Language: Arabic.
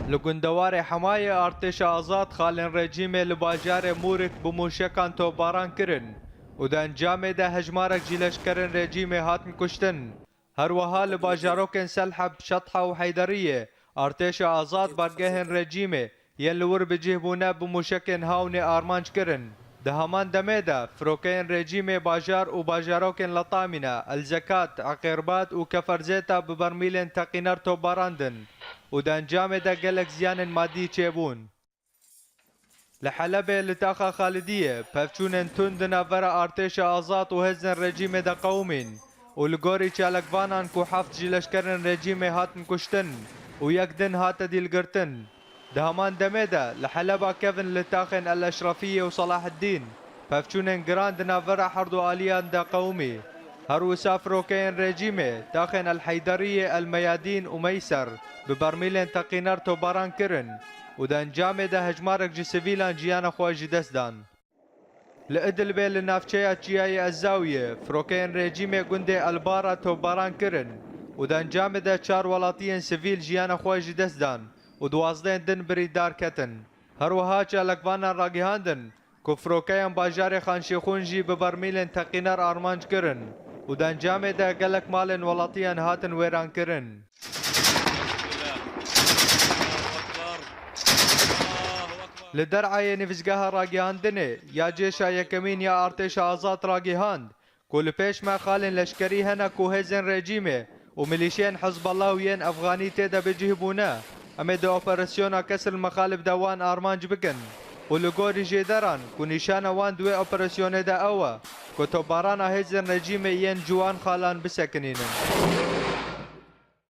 لگندوار حمایه ارتش آزاد خالن رژیم لباجار مورک بموشکان توباران کرن و در انجام ده هجمارک جیلش کرن رژیم هاتن کشتن. هر وها لباجاروکن سلحب شطحه و حیدریه ارتش آزاد برگهن رژیم ین لور بجهبونه بموشکن هاون آرمانج کرن. ده همان دمه ده فروکین رژیم باجار و باجاروکن لطامنه الزکات عقیربات و کفرزیتا ببرمیلن تقینر توباراندن و در انجام ده گلک زیان مادی چیبون. لحلبه لتاخا خالدیه پفچونن تندنا ورا ارتش آزاد و هزن رژیم ده قومین و لگوری چالکوانان کو حفت جلش کرن رژیم هاتن کشتن و یک دن هات دیل گرتن. ده همان دمه ده لحلبه كيفن لتاخن الاشرفيه وصلاح الدين پفچونن گراندنا ورا حردو آلیان ده قومي هرو سافرو كين رژیمه تاخن الحيدرية الميادين وميسر ببرميلين تقينر توباران كرن و ده انجام ده هجمارك جي سيفيلان جيانا خواجي دستدان. لإدلبه لنافچه چياي الزاوية فروكين رژیمه گنده البارا توباران كرن و ده انجام ده 4 ولاتيين سيفيل جيانا خواجي دستدان و 12 دن بريدار كتن. هروها چالکوانا راگهاندن که فروکیان باجار خانشیخون جی ببرمیلن تقینر آرمانج کرن و ده انجام ده گلک مالن ولاتیان هاتن ویران کرن. لدرعای نفزگاه راگهاندنه یا جیشا یکمین یا ارتش آزاد راگهاند کل پیش ما خالن لشکری هنه که هزن رژیمه و ملیشین حزب الله وین افغانی تیدا بجهبونه اما ده اپراسیونا کسر المخالف دوان آرمانج بکن و لگوری جیدران که نشان وان دوی اپراسیون ده اوه که توباران هزن رژیم ین جوان خالان بسکنینن.